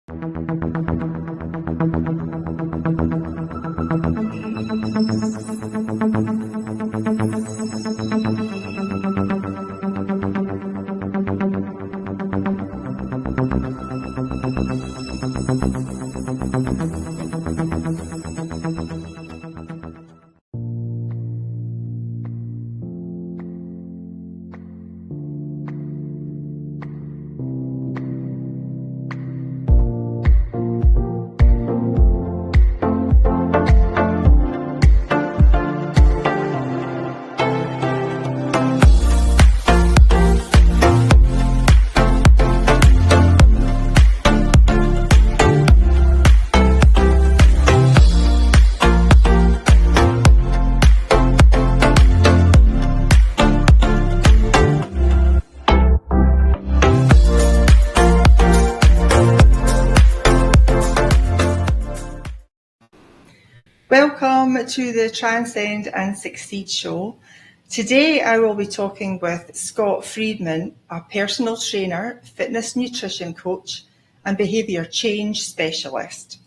Welcome to the Transend and Succeed show. Today I will be talking with Scott Friedman, a personal trainer, fitness nutrition coach and behaviour change specialist.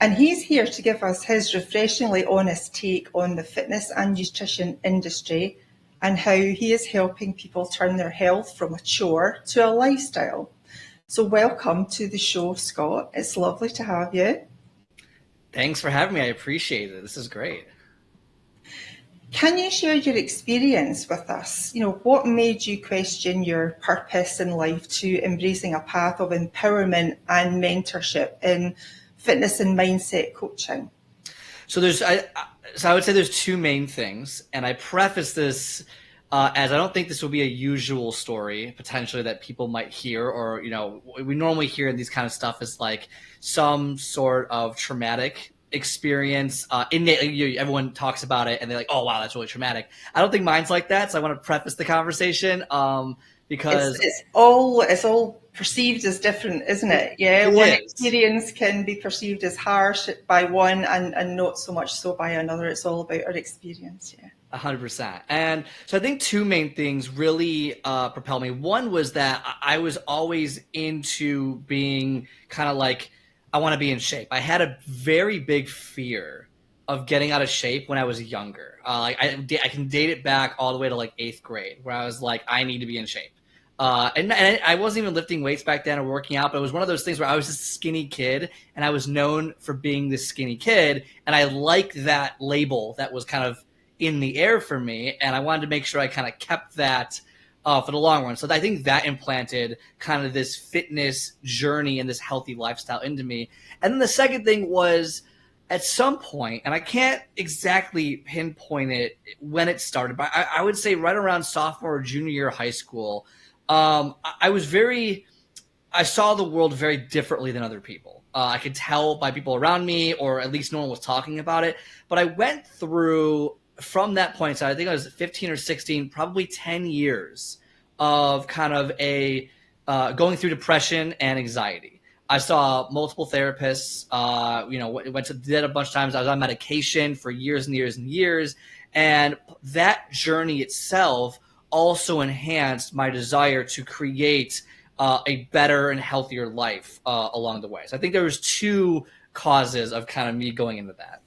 And he's here to give us his refreshingly honest take on the fitness and nutrition industry and how he is helping people turn their health from a chore to a lifestyle. So welcome to the show, Scott. It's lovely to have you. Thanks for having me. I appreciate it. This is great. Can you share your experience with us? What made you question your purpose in life to embracing a path of empowerment and mentorship in fitness and mindset coaching? So I would say there's two main things, and I preface this as I don't think this will be a usual story potentially that people might hear, or we normally hear in these kind of stuff is like some sort of traumatic experience. Everyone talks about it and they're like, oh wow, that's really traumatic. I don't think mine's like that, so I want to preface the conversation because it's all perceived as different, isn't it? Yeah, one experience can be perceived as harsh by one and not so much so by another. It's all about our experience. Yeah. 100%. And so I think two main things really propelled me. One was that I was always into being kind of like, I want to be in shape. I had a very big fear of getting out of shape when I was younger. I can date it back all the way to like 8th grade, where I was like, I need to be in shape. And I wasn't even lifting weights back then or working out, but it was one of those things where I was a skinny kid and I was known for being this skinny kid. And I liked that label that was kind of in the air for me. And I wanted to make sure I kind of kept that for the long run. So I think that implanted kind of this fitness journey and this healthy lifestyle into me. And then the second thing was at some point, and I can't exactly pinpoint it when it started, but I would say right around sophomore or junior year of high school, I saw the world very differently than other people. I could tell by people around me, or at least no one was talking about it. But I went through, from that point, so I think I was 15 or 16, probably 10 years of kind of going through depression and anxiety. I saw multiple therapists, did a bunch of times. I was on medication for years and years and years. And that journey itself also enhanced my desire to create a better and healthier life along the way. So I think there was two causes of kind of me going into that.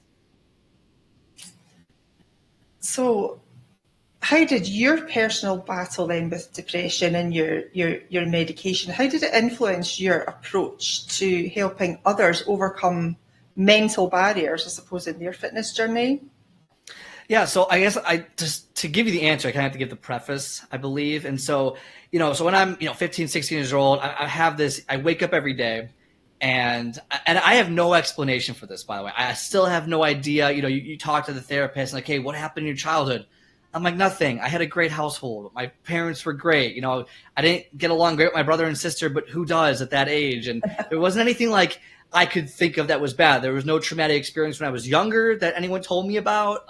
So how did your personal battle then with depression and your medication, how did it influence your approach to helping others overcome mental barriers, I suppose, in their fitness journey? Yeah, so I guess just to give you the answer, I kind of have to give the preface, I believe. And so, so when I'm, 15, 16 years old, I have this, I wake up every day and I have no explanation for this, by the way. I still have no idea. You talk to the therapist like, hey, what happened in your childhood? I'm like, nothing. I had a great household. My parents were great. I didn't get along great with my brother and sister, but who does at that age? And there wasn't anything like I could think of that was bad. There was no traumatic experience when I was younger that anyone told me about.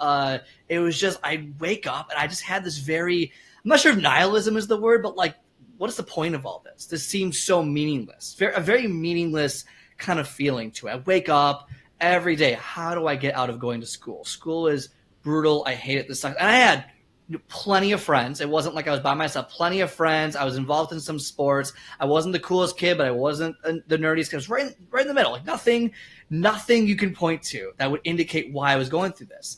It was just, I wake up and I just had this I'm not sure if nihilism is the word, but like, what is the point of all this? This seems so meaningless. A very meaningless kind of feeling to it. I wake up every day. How do I get out of going to school? School is brutal. I hate it. This sucks. And I had plenty of friends. It wasn't like I was by myself. Plenty of friends. I was involved in some sports. I wasn't the coolest kid, but I wasn't the nerdiest kid. I was right in the middle. Like nothing you can point to that would indicate why I was going through this.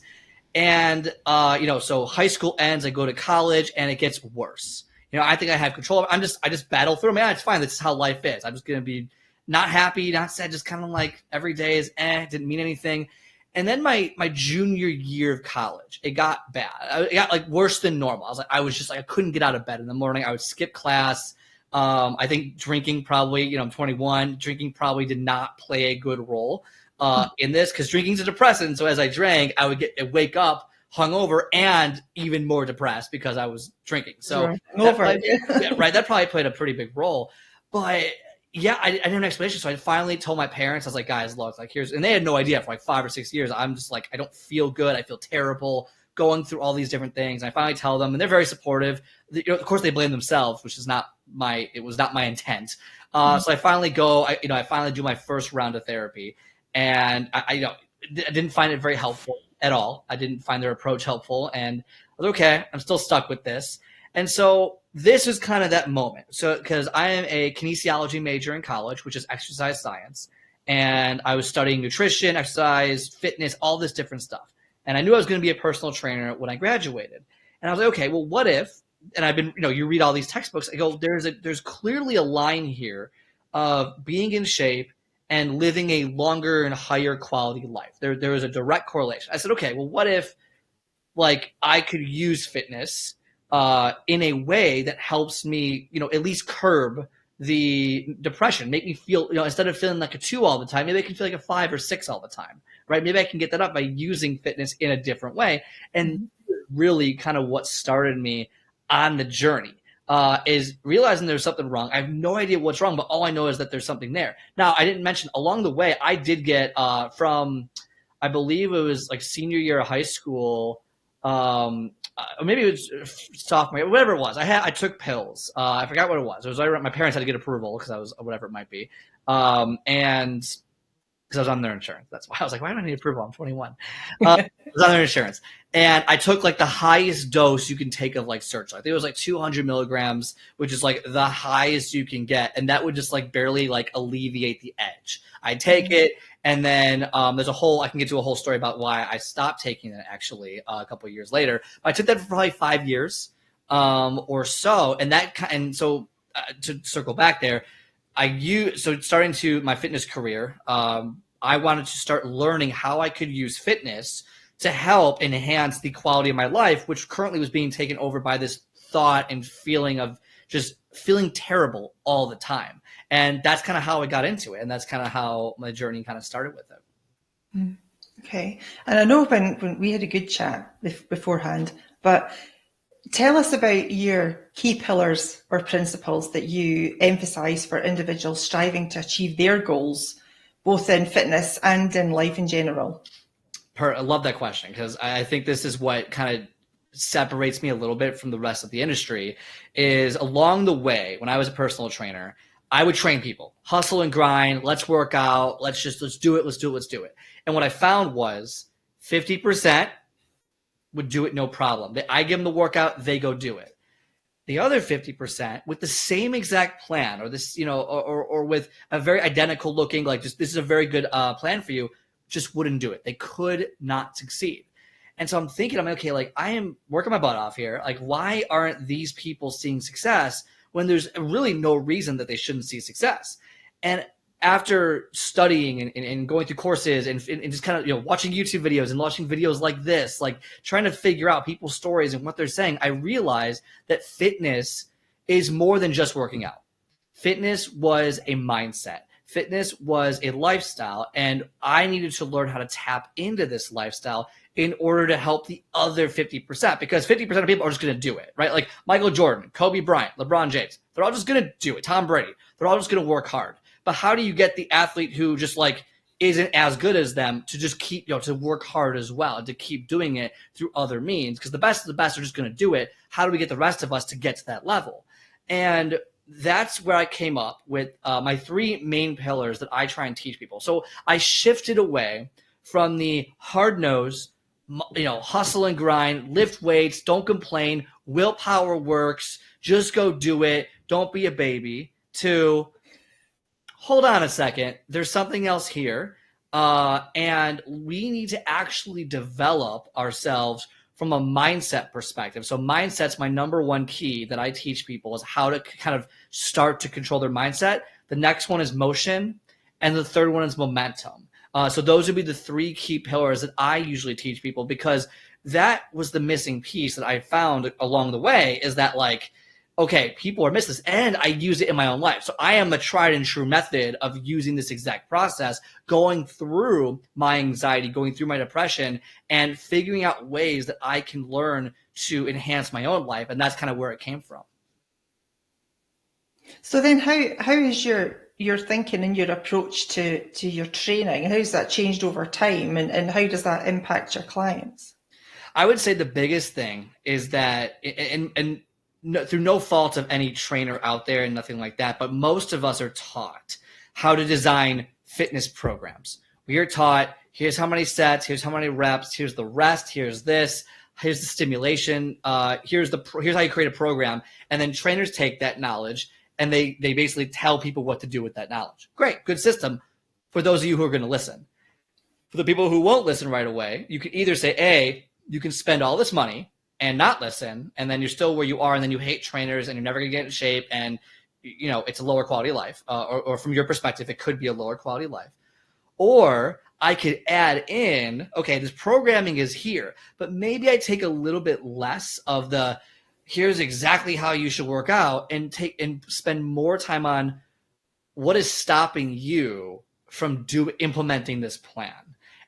And so high school ends. I go to college, and it gets worse. I think I have control. I just battle through. Man, it's fine. This is how life is. I'm just gonna be not happy, not sad. Just kind of like every day is didn't mean anything. And then my junior year of college, it got bad. It got like worse than normal. I was just like I couldn't get out of bed in the morning. I would skip class. I think drinking probably, I'm 21. Drinking probably did not play a good role in this, because drinking's a depressant. So as I drank, I would wake up hungover and even more depressed because I was drinking. So that probably played a pretty big role. But yeah, I didn't have an explanation. So I finally told my parents, I was like, guys, look, like and they had no idea for like 5 or 6 years. I'm just like, I don't feel good. I feel terrible going through all these different things. I finally tell them, and they're very supportive. Of course they blame themselves, which is it was not my intent. So I finally I finally do my first round of therapy, and I didn't find it very helpful at all. I didn't find their approach helpful, and I was okay, I'm still stuck with this. And so this is kind of that moment. So because I am a kinesiology major in college, which is exercise science, and I was studying nutrition, exercise, fitness, all this different stuff. And I knew I was going to be a personal trainer when I graduated. And I was like, okay, well, what if, and I've been, you read all these textbooks, I go, there's clearly a line here of being in shape and living a longer and higher quality life. There is a direct correlation. I said, okay, well, what if like I could use fitness in a way that helps me, at least curb the depression, make me feel, instead of feeling like a 2 all the time, maybe I can feel like a 5 or 6 all the time, right? Maybe I can get that up by using fitness in a different way. And really kind of what started me on the journey is realizing there's something wrong. I have no idea what's wrong, but all I know is that there's something there. Now, I didn't mention along the way, I did get from, I believe it was like senior year of high school, or maybe it was sophomore, whatever it was. I took pills. I forgot what it was. It was my parents had to get approval because I was whatever it might be, and because I was on their insurance. That's why I was like, why do I need approval? I'm 21. I was on their insurance, and I took like the highest dose you can take of like Searchlight. I think it was like 200 milligrams, which is like the highest you can get, and that would just like barely like alleviate the edge. I take it. And then there's I can get to a whole story about why I stopped taking it actually a couple of years later. But I took that for probably 5 years or so. And so to circle back there, starting to my fitness career, I wanted to start learning how I could use fitness to help enhance the quality of my life, which currently was being taken over by this thought and feeling of just feeling terrible all the time. And that's kind of how I got into it. And that's kind of how my journey kind of started with it. Okay. And I know when we had a good chat beforehand, but tell us about your key pillars or principles that you emphasize for individuals striving to achieve their goals, both in fitness and in life in general. I love that question, because I think this is what kind of separates me a little bit from the rest of the industry. Is along the way, when I was a personal trainer, I would train people, hustle and grind. Let's work out. Let's do it. And what I found was 50% would do it no problem. I give them the workout, they go do it. The other 50% with the same exact plan, or this, or with a very identical looking, like just this is a very good plan for you, just wouldn't do it. They could not succeed. And so I'm thinking, okay, like I am working my butt off here. Like, why aren't these people seeing success when there's really no reason that they shouldn't see success? And after studying and going through courses and just kind of, watching YouTube videos and watching videos like this, like trying to figure out people's stories and what they're saying, I realized that fitness is more than just working out. Fitness was a mindset. Fitness was a lifestyle, and I needed to learn how to tap into this lifestyle in order to help the other 50%, because 50% of people are just going to do it, right? Like Michael Jordan, Kobe Bryant, LeBron James, they're all just going to do it. Tom Brady, they're all just going to work hard. But how do you get the athlete who just like isn't as good as them to just keep, to work hard as well, to keep doing it through other means? Because the best of the best are just going to do it. How do we get the rest of us to get to that level? And that's where I came up with my 3 main pillars that I try and teach people. So I shifted away from the hard-nosed, hustle and grind, lift weights, don't complain, willpower works, just go do it, don't be a baby, to hold on a second, there's something else here, and we need to actually develop ourselves from a mindset perspective. So mindset's my number one key that I teach people, is how to kind of start to control their mindset. The next one is motion, and the third one is momentum. So those would be the three key pillars that I usually teach people, because that was the missing piece that I found along the way, is that like, okay, people are missing this, and I use it in my own life. So I am a tried and true method of using this exact process, going through my anxiety, going through my depression, and figuring out ways that I can learn to enhance my own life. And that's kind of where it came from. So then how is your thinking and your approach to your training, how's that changed over time, and how does that impact your clients? I would say the biggest thing is that, and no, through no fault of any trainer out there and nothing like that, but most of us are taught how to design fitness programs. We are taught, here's how many sets, here's how many reps, here's the rest, here's this, here's the stimulation, here's how you create a program. And then trainers take that knowledge and they basically tell people what to do with that knowledge. Great, good system for those of you who are going to listen. For the people who won't listen right away, you can either say, A, you can spend all this money and not listen, and then you're still where you are, and then you hate trainers, and you're never going to get in shape, and it's a lower quality of life. Or from your perspective, it could be a lower quality of life. Or I could add in, okay, this programming is here, but maybe I take a little bit less of the, here's exactly how you should work out, and spend more time on what is stopping you from implementing this plan.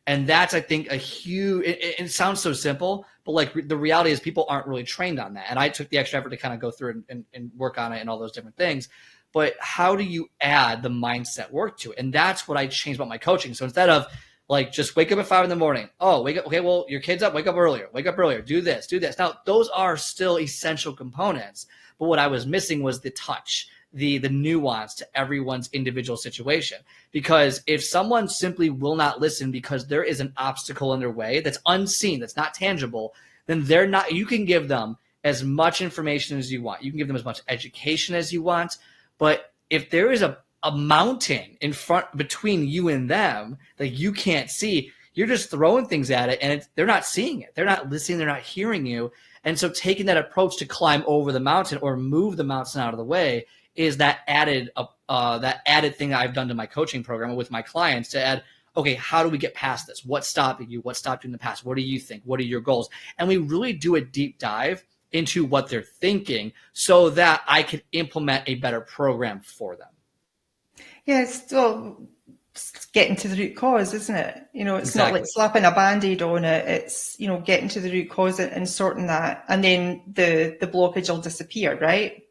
And that's, I think, a huge, it sounds so simple, but like the reality is people aren't really trained on that. And I took the extra effort to kind of go through and work on it and all those different things. But how do you add the mindset work to it? And that's what I changed about my coaching. So instead of like, just wake up at 5 a.m. Oh, wake up. Okay, well, your kid's up. Wake up earlier. Do this. Now, those are still essential components. But what I was missing was the touch, the nuance to everyone's individual situation. Because if someone simply will not listen because there is an obstacle in their way that's unseen, that's not tangible, then you can give them as much information as you want. You can give them as much education as you want. But if there is a mountain in front between you and them that you can't see, you're just throwing things at it, and they're not seeing it. They're not listening. They're not hearing you. And so taking that approach to climb over the mountain or move the mountain out of the way is that added thing that I've done to my coaching program with my clients, to add, okay, how do we get past this? What's stopping you? What stopped you in the past? What do you think? What are your goals? And we really do a deep dive into what they're thinking so that I can implement a better program for them. Yeah, it's still getting to the root cause, isn't it? It's Exactly. not like slapping a Band-Aid on it. It's, getting to the root cause and sorting that, and then the blockage will disappear, right?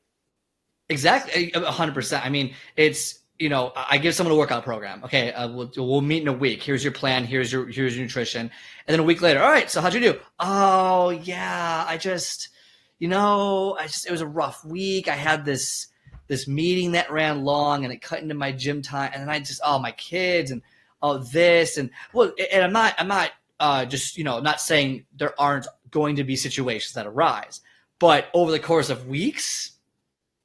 Exactly, 100%. I mean, it's, I give someone a workout program. Okay, we'll meet in a week. Here's your plan. Here's your nutrition. And then a week later, all right, so how'd you do? Oh, yeah, it was a rough week. I had this meeting that ran long, and it cut into my gym time. And then my kids and this. And well, and I'm not not saying there aren't going to be situations that arise, but over the course of weeks,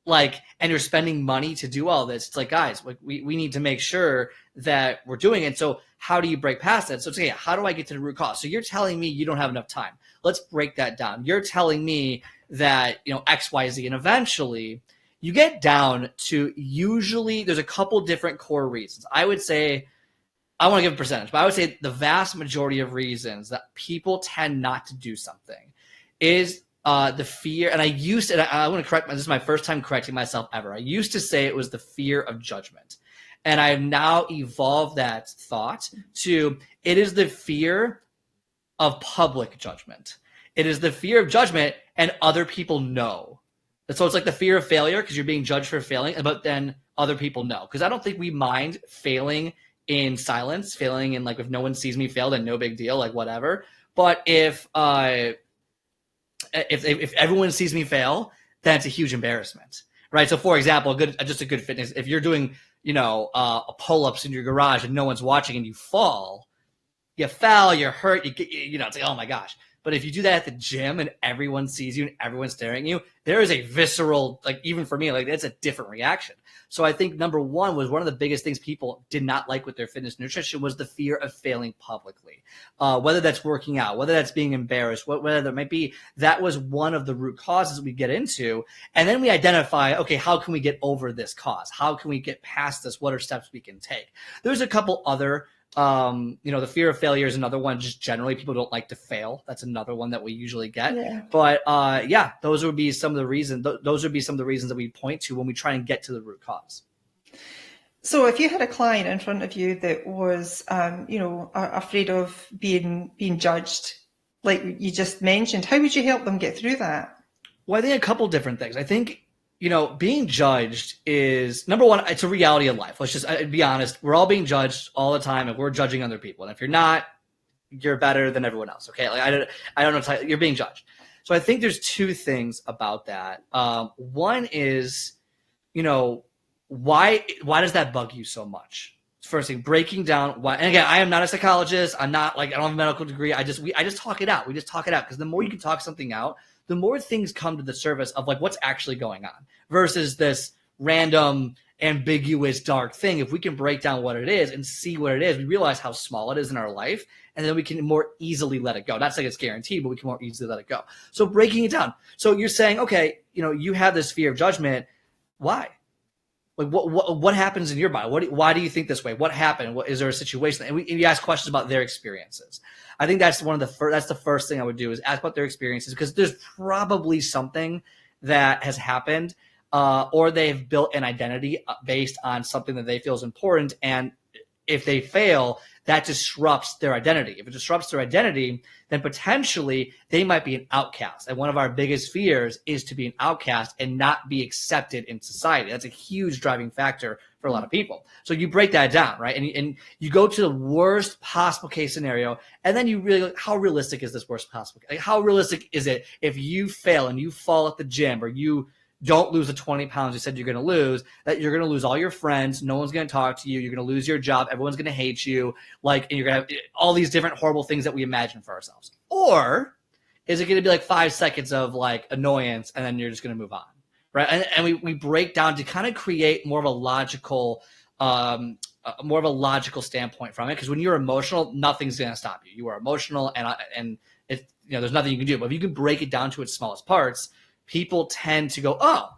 and you're spending money to do all this, it's like, guys, we need to make sure that we're doing it. So how do you break past that? So it's, okay, how do I get to the root cause? So you're telling me you don't have enough time. Let's break that down. You're telling me that, X, Y, Z, and eventually you get down to, usually there's a couple different core reasons. I would say, I want to give a percentage, but I would say the vast majority of reasons that people tend not to do something is the fear. And I want to correct, this is my first time correcting myself ever. I used to say it was the fear of judgment. And I've now evolved that thought to, it is the fear of public judgment. It is the fear of judgment and other people know. So it's like the fear of failure because you're being judged for failing, but then other people know. Because I don't think we mind failing in silence, failing in if no one sees me fail, then no big deal, whatever. But if everyone sees me fail, then it's a huge embarrassment, right? So for example, just a good fitness, if you're doing, pull-ups in your garage and no one's watching and you fall, you fell, you're hurt, it's like, oh my gosh. But if you do that at the gym and everyone sees you and everyone's staring at you, there is a visceral, like even for me, like it's a different reaction. So I think number one was one of the biggest things people did not like with their fitness nutrition was the fear of failing publicly. Whether that's working out, whether that's being embarrassed, whether that might be, that was one of the root causes we get into. And then we identify, okay, how can we get over this cause? How can we get past this? What are steps we can take? There's a couple other the fear of failure is another one. Just generally, people don't like to fail. That's another one that we usually get. Yeah. But those would be some of the reasons. Those would be some of the reasons that we point to when we try and get to the root cause. So, if you had a client in front of you that was, afraid of being judged, like you just mentioned, how would you help them get through that? Well, I think a couple different things. I think, being judged is, number one, it's a reality of life. Let's just be honest. We're all being judged all the time, and we're judging other people. And if you're not, you're better than everyone else. Okay. Like I don't know. You're being judged. So I think there's two things about that. One is, why does that bug you so much? First thing, breaking down why. And again, I am not a psychologist. I'm not I don't have a medical degree. I just talk it out. We just talk it out, because the more you can talk something out, the more things come to the surface of like what's actually going on versus this random, ambiguous, dark thing. If we can break down what it is and see what it is, we realize how small it is in our life, and then we can more easily let it go. Not saying it's guaranteed, but we can more easily let it go. So breaking it down. So you're saying, okay, you have this fear of judgment. Why? Like what happens in your body? Why do you think this way? What happened? Is there a situation? And you ask questions about their experiences. I think that's that's the first thing I would do, is ask about their experiences, because there's probably something that has happened, or they've built an identity based on something that they feel is important. And if they fail, that disrupts their identity. If it disrupts their identity, then potentially they might be an outcast. And one of our biggest fears is to be an outcast and not be accepted in society. That's a huge driving factor for a lot of people. So you break that down, right? And you go to the worst possible case scenario, and then you really, how realistic is this worst possible? Like, how realistic is it if you fail and you fall at the gym, or you don't lose the 20 pounds you said you're going to lose, that you're going to lose all your friends, no one's going to talk to you, you're going to lose your job, everyone's going to hate you, and you're going to have all these different horrible things that we imagine for ourselves? Or is it going to be like 5 seconds of like annoyance, and then you're just going to move on, right? And we break down to kind of create more of a logical standpoint from it, because when you're emotional, nothing's going to stop you. You are emotional, and it, there's nothing you can do. But if you can break it down to its smallest parts, people tend to go, oh,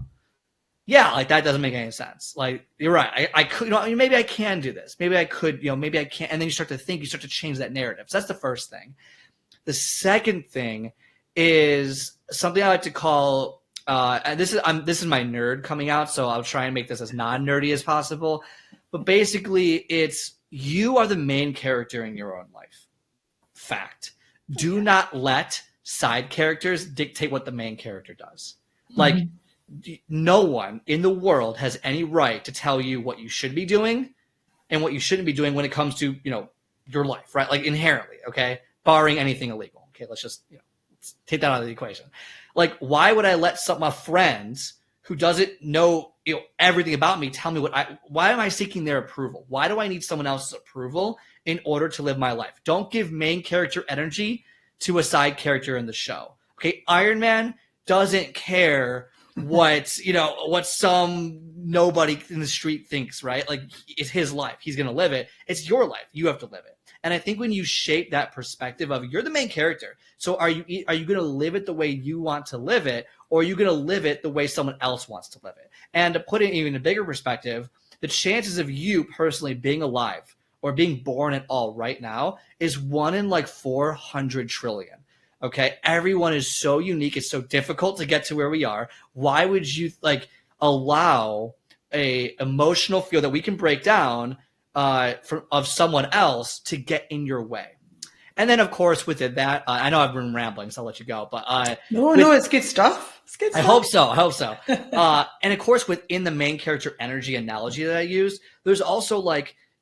yeah, like that doesn't make any sense. Like, you're right. I could, maybe I can do this. Maybe I could, maybe I can't. And then you start to think, you start to change that narrative. So that's the first thing. The second thing is something I like to call, and this is my nerd coming out, so I'll try and make this as non-nerdy as possible. But basically, it's, you are the main character in your own life. Fact. Do not let side characters dictate what the main character does. Like, no one in the world has any right to tell you what you should be doing and what you shouldn't be doing when it comes to, your life, right? Like, inherently, okay? Barring anything illegal. Okay, let's just, let's take that out of the equation. Like, why would I let my friends who doesn't know, everything about me tell me why am I seeking their approval? Why do I need someone else's approval in order to live my life? Don't give main character energy to a side character in the show. Okay, Iron Man doesn't care what some nobody in the street thinks, right? Like, it's his life. He's going to live it. It's your life. You have to live it. And I think when you shape that perspective of, you're the main character, so are you going to live it the way you want to live it, or are you going to live it the way someone else wants to live it? And to put it in even a bigger perspective, the chances of you personally being alive or being born at all right now is 1 in like 400 trillion. Okay, everyone is so unique. It's so difficult to get to where we are. Why would you allow a emotional feel that we can break down of someone else to get in your way? And then, of course, within that, I know I've been rambling, so I'll let you go. But no, it's good stuff. It's good stuff. I hope so. And of course, within the main character energy analogy that I use, there's also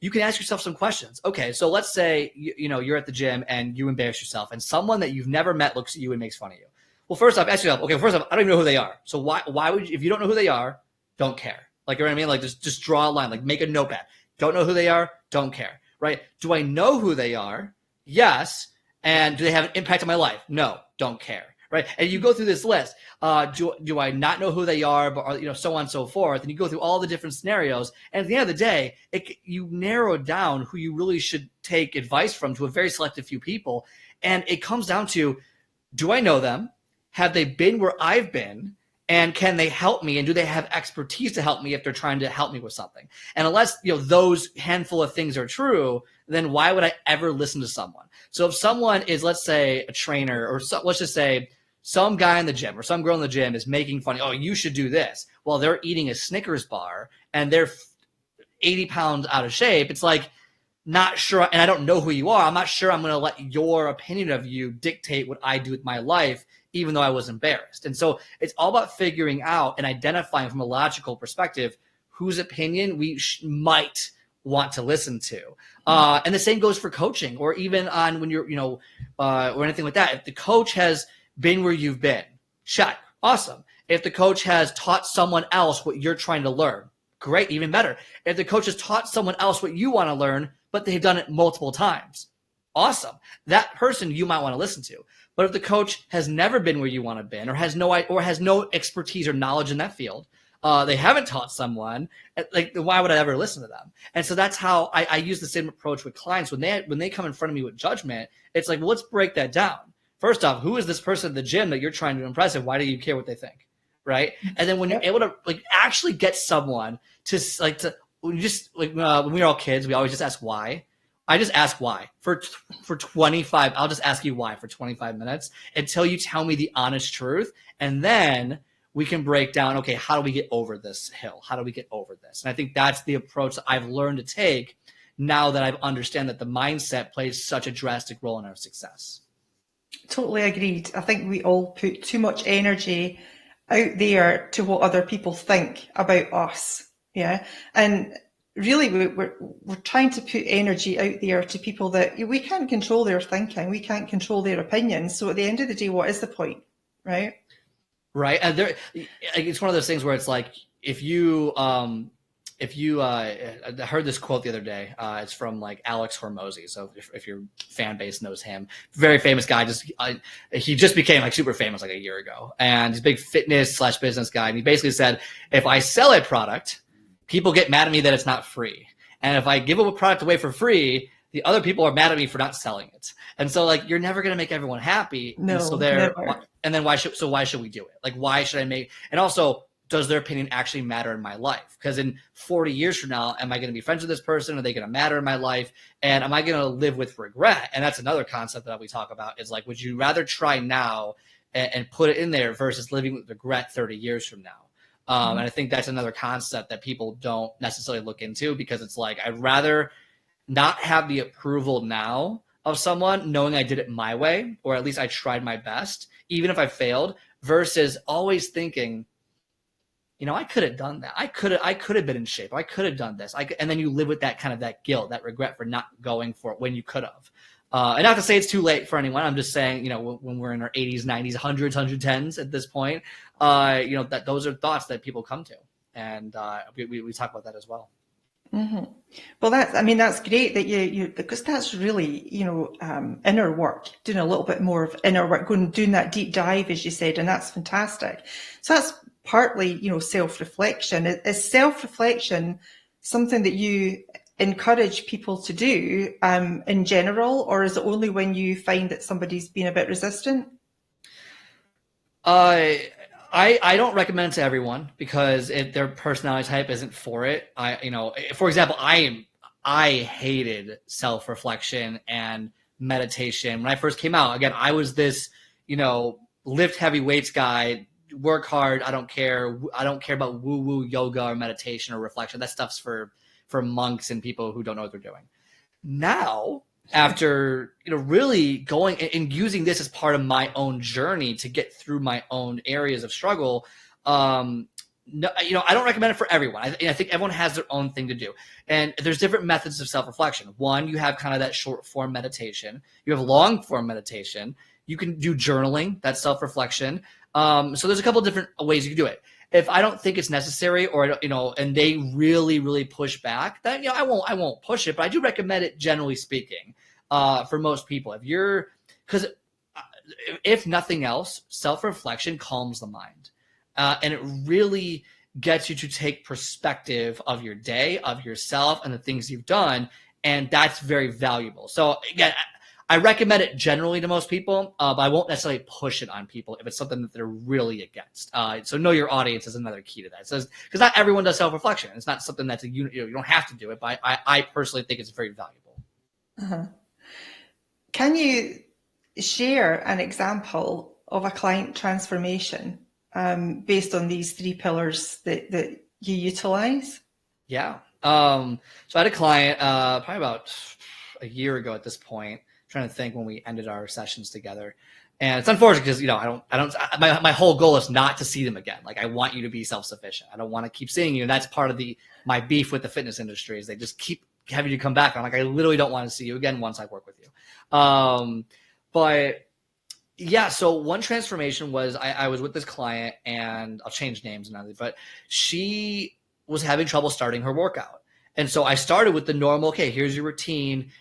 you can ask yourself some questions. Okay, so let's say you're at the gym and you embarrass yourself, and someone that you've never met looks at you and makes fun of you. Well, first off, ask yourself, okay, first off, I don't even know who they are. So why would you, if you don't know who they are, don't care. Like, you know what I mean? Like, just draw a line, like make a notepad. Don't know who they are, don't care, right? Do I know who they are? Yes. And do they have an impact on my life? No, don't care. Right. And you go through this list. Do I not know who they are, but so on and so forth. And you go through all the different scenarios. And at the end of the day, you narrow down who you really should take advice from to a very selective few people. And it comes down to, do I know them? Have they been where I've been? And can they help me? And do they have expertise to help me if they're trying to help me with something? And unless those handful of things are true, then why would I ever listen to someone? So if someone is, let's say, a trainer, or let's just say some guy in the gym or some girl in the gym is making fun, oh, you should do this, while they're eating a Snickers bar and they're 80 pounds out of shape, it's like, not sure, and I don't know who you are, I'm not sure I'm going to let your opinion of you dictate what I do with my life, even though I was embarrassed. And so it's all about figuring out and identifying from a logical perspective whose opinion we might want to listen to. And the same goes for coaching, or even on when you're, or anything like that. If the coach has been where you've been, check, awesome. If the coach has taught someone else what you're trying to learn, great, even better. If the coach has taught someone else what you want to learn, but they've done it multiple times, awesome. That person you might want to listen to. But if the coach has never been where you want to be, or has no expertise or knowledge in that field, they haven't taught someone, like, why would I ever listen to them? And so that's how I use the same approach with clients. When they come in front of me with judgment, it's like, well, let's break that down. First off, who is this person at the gym that you're trying to impress, and why do you care what they think? Right. And then when you're able to actually get someone when we were all kids, we always just ask why. I just ask why for 25. I'll just ask you why for 25 minutes until you tell me the honest truth. And then we can break down, okay, how do we get over this hill? How do we get over this? And I think that's the approach that I've learned to take now that I understand that the mindset plays such a drastic role in our success. Totally agreed. I think we all put too much energy out there to what other people think about us. Yeah. And really, we're trying to put energy out there to people that we can't control their thinking. We can't control their opinions. So at the end of the day, what is the point? Right. Right. And it's one of those things where it's like, I heard this quote the other day. It's from like Alex Hormozy. So if your fan base knows him, very famous guy. He just became like super famous like a year ago, and he's a big fitness / business guy. And he basically said, if I sell a product, people get mad at me that it's not free. And if I give a product away for free, the other people are mad at me for not selling it. And so like, you're never going to make everyone happy. No, and so never. And then why should we do it? Like, why should I make, and also, does their opinion actually matter in my life? Because in 40 years from now, am I going to be friends with this person? Are they going to matter in my life? And am I going to live with regret? And that's another concept that we talk about is like, would you rather try now and put it in there versus living with regret 30 years from now? And I think that's another concept that people don't necessarily look into, because it's like, I'd rather not have the approval now of someone knowing I did it my way, or at least I tried my best, even if I failed, versus always thinking, I could have done that. I could have been in shape. I could have done this. And then you live with that kind of that guilt, that regret for not going for it when you could have. And not to say it's too late for anyone. I'm just saying, when we're in our 80s, 90s, 100s, 110s at this point, that those are thoughts that people come to. And we talk about that as well. Mm-hmm. Well, that's great that you because that's really, inner work, doing a little bit more of inner work, doing that deep dive, as you said, and that's fantastic. So that's partly, self-reflection. Is self-reflection something that you encourage people to do in general, or is it only when you find that somebody's been a bit resistant? I don't recommend it to everyone, because their personality type isn't for it. For example, I hated self-reflection and meditation when I first came out. Again, I was this, lift heavy weights guy, work hard. I don't care about woo-woo yoga or meditation or reflection. That stuff's for monks and people who don't know what they're doing. Now, after really going and using this as part of my own journey to get through my own areas of struggle, I don't recommend it for everyone. I think everyone has their own thing to do, and there's different methods of self-reflection. One, you have kind of that short form meditation. You have long form meditation. You can do journaling. That's self-reflection. So there's a couple of different ways you can do it. If I don't think it's necessary, or and they really, really push back, then I won't push it. But I do recommend it, generally speaking. for most people. Because if nothing else, self-reflection calms the mind. And it really gets you to take perspective of your day, of yourself, and the things you've done. And that's very valuable. So again, I recommend it generally to most people, but I won't necessarily push it on people if it's something that they're really against. So know your audience is another key to that. So, because not everyone does self-reflection. It's not something that's you don't have to do it, but I personally think it's very valuable. Uh-huh. Can you share an example of a client transformation based on these 3 pillars that you utilize? Yeah. So I had a client probably about a year ago at this point. I'm trying to think when we ended our sessions together. And it's unfortunate because, my whole goal is not to see them again. Like, I want you to be self-sufficient. I don't want to keep seeing you. And that's part of my beef with the fitness industry is they just keep having you come back. I'm like, I literally don't want to see you again once I work with you. But yeah, so one transformation was I was with this client, and I'll change names and everything, but she was having trouble starting her workout. And so I started with the normal, okay, here's your routine.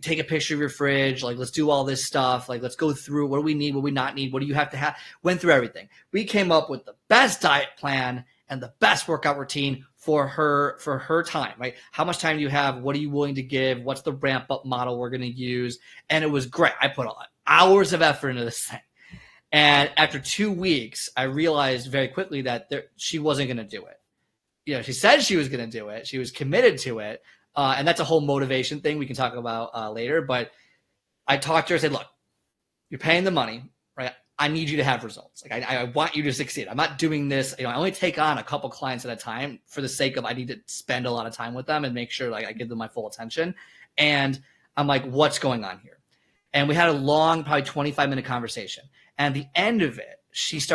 Take a picture of your fridge. Like, let's do all this stuff. Like, let's go through what do we need, what do we not need, what do you have to have? Went through everything. We came up with the best diet plan and the best workout routine for her time, right? How much time do you have? What are you willing to give? What's the ramp up model we're going to use? And it was great. I put hours of effort into this thing. And after 2 weeks, I realized very quickly that she wasn't going to do it. She said she was going to do it. She was committed to it. And that's a whole motivation thing we can talk about later. But I talked to her, I said, look, you're paying the money, right? I need you to have results. Like, I want you to succeed. I'm not doing this. I only take on a couple clients at a time for the sake of I need to spend a lot of time with them and make sure like I give them my full attention. And I'm like, what's going on here? And we had a long, probably 25-minute conversation. And at the end of it, she's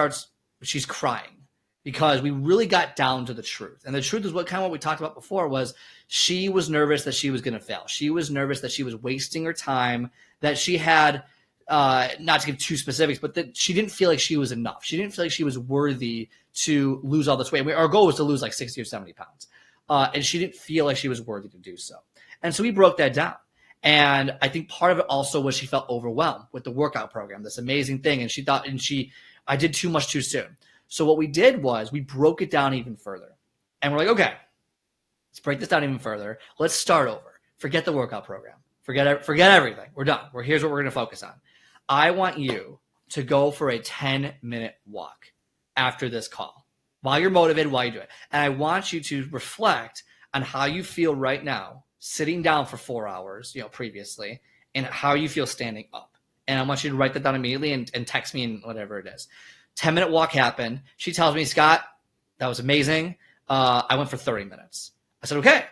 crying because we really got down to the truth. And the truth is what we talked about before was she was nervous that she was going to fail. She was nervous that she was wasting her time, that she had, not to give too specifics, but that she didn't feel like she was enough. She didn't feel like she was worthy to lose all this weight. Our goal was to lose like 60 or 70 pounds. And she didn't feel like she was worthy to do so. And so we broke that down. And I think part of it also was she felt overwhelmed with the workout program, this amazing thing. And she thought, I did too much too soon. So what we did was we broke it down even further. And we're like, okay, let's break this down even further. Let's start over. Forget the workout program. Forget everything. We're done. Here's what we're going to focus on. I want you to go for a 10-minute walk after this call while you're motivated, while you do it. And I want you to reflect on how you feel right now, sitting down for 4 hours, previously, and how you feel standing up. And I want you to write that down immediately and text me and whatever it is. 10-minute walk happened. She tells me, Scott, that was amazing. I went for 30 minutes. I said, okay.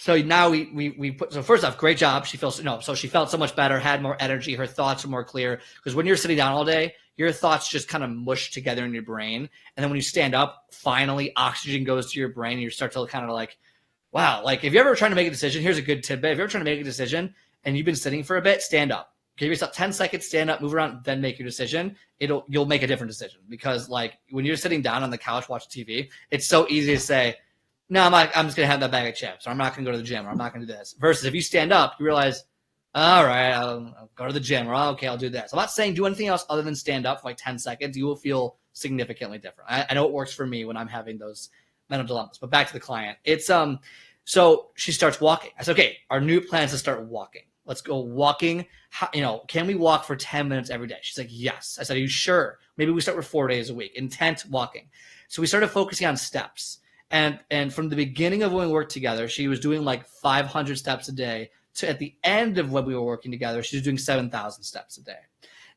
So now so first off, great job. She felt so much better, had more energy. Her thoughts were more clear. Because when you're sitting down all day, your thoughts just kind of mush together in your brain. And then when you stand up, finally oxygen goes to your brain and you start to kind of like, wow. Like if you're ever trying to make a decision, here's a good tidbit. If you're ever trying to make a decision and you've been sitting for a bit, stand up. Give yourself 10 seconds, stand up, move around, then make your decision. You'll make a different decision. Because like when you're sitting down on the couch watching TV, it's so easy to say, no, I'm just going to have that bag of chips, or I'm not going to go to the gym, or I'm not going to do this. Versus if you stand up, you realize, all right, I'll go to the gym, or okay, I'll do this. I'm not saying do anything else other than stand up for like 10 seconds. You will feel significantly different. I know it works for me when I'm having those mental dilemmas. But back to the client. It's so she starts walking. I said, okay, our new plan is to start walking. Let's go walking. Can we walk for 10 minutes every day? She's like, yes. I said, are you sure? Maybe we start with 4 days a week. Intent walking. So we started focusing on steps. And from the beginning of when we worked together, she was doing like 500 steps a day. To at the end of when we were working together, she was doing 7,000 steps a day.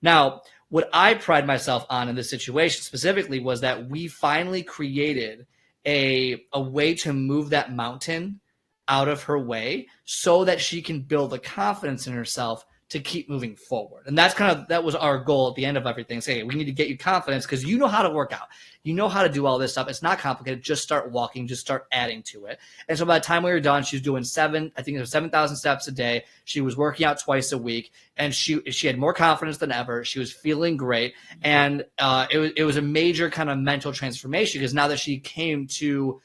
Now, what I pride myself on in this situation specifically was that we finally created a way to move that mountain out of her way so that she can build the confidence in herself to keep moving forward. And that was our goal at the end of everything. Say, hey, we need to get you confidence because you know how to work out. You know how to do all this stuff. It's not complicated. Just start walking. Just start adding to it. And so by the time we were done, she was doing 7,000 steps a day. She was working out twice a week, and she had more confidence than ever. She was feeling great. And it was a major kind of mental transformation because now that she came to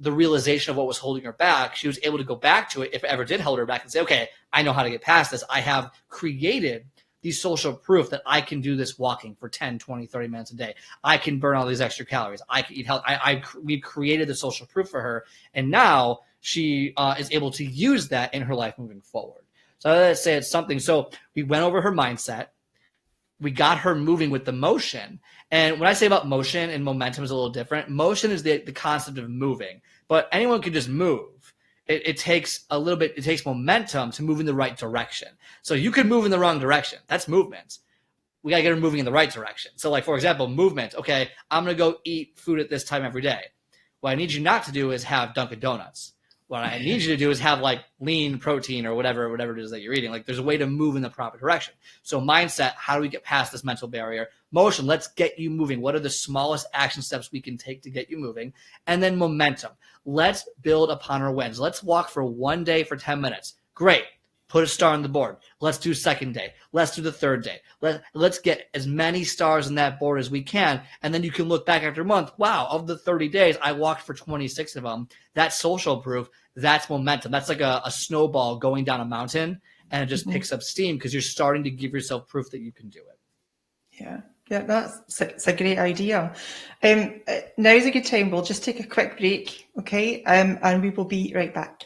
the realization of what was holding her back, she was able to go back to it if it ever did hold her back and say, okay, I know how to get past this. I have created the social proof that I can do this walking for 10, 20, 30 minutes a day. I can burn all these extra calories. I can eat healthy. We've created the social proof for her. And now she is able to use that in her life moving forward. So let's say it's something. So we went over her mindset. We got her moving with the motion. And when I say about motion and momentum is a little different, motion is the concept of moving, but anyone can just move. It takes a little bit, it takes momentum to move in the right direction. So you could move in the wrong direction. That's movement. We got to get her moving in the right direction. So like, for example, movement. Okay, I'm going to go eat food at this time every day. What I need you not to do is have Dunkin' Donuts. What I need you to do is have like lean protein or whatever it is that you're eating. Like there's a way to move in the proper direction. So mindset, how do we get past this mental barrier? Motion, let's get you moving. What are the smallest action steps we can take to get you moving? And then momentum. Let's build upon our wins. Let's walk for one day for 10 minutes. Great. Put a star on the board. Let's do second day. Let's do the third day. Let's get as many stars on that board as we can. And then you can look back after a month. Wow, of the 30 days, I walked for 26 of them. That's social proof. That's momentum. That's like a snowball going down a mountain, and it just picks up steam because you're starting to give yourself proof that you can do it. Yeah, that's a great idea. Now's a good time. We'll just take a quick break, okay? And we will be right back.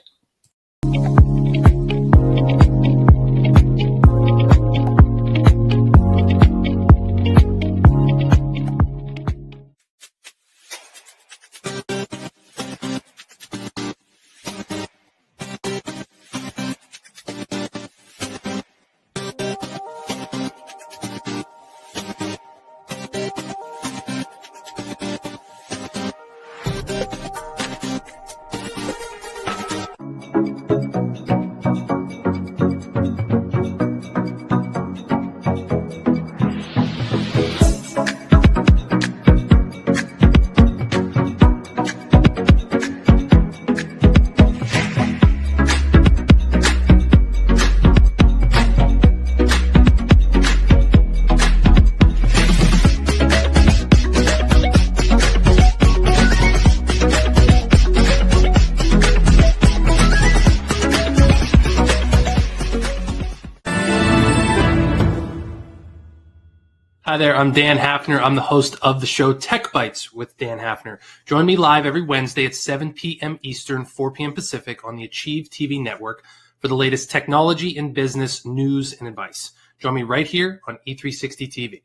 Hi there, I'm Dan Hafner. I'm the host of the show Tech Bites with Dan Hafner. Join me live every Wednesday at 7 p.m. Eastern, 4 p.m. Pacific on the Achieve TV network for the latest technology and business news and advice. Join me right here on E360 TV.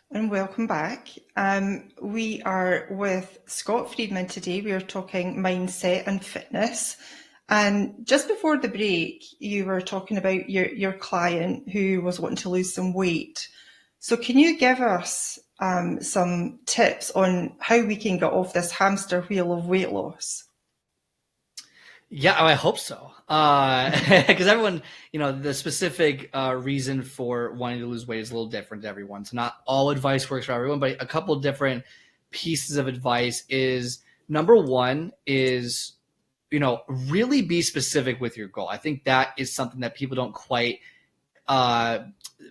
And welcome back. We are with Scott Friedman today. We are talking mindset and fitness. And just before the break, you were talking about your client who was wanting to lose some weight. So can you give us some tips on how we can get off this hamster wheel of weight loss? Yeah, I hope so. Because everyone, the specific reason for wanting to lose weight is a little different to everyone. So not all advice works for everyone, but a couple of different pieces of advice is, number one is, really be specific with your goal. I think that is something that people don't quite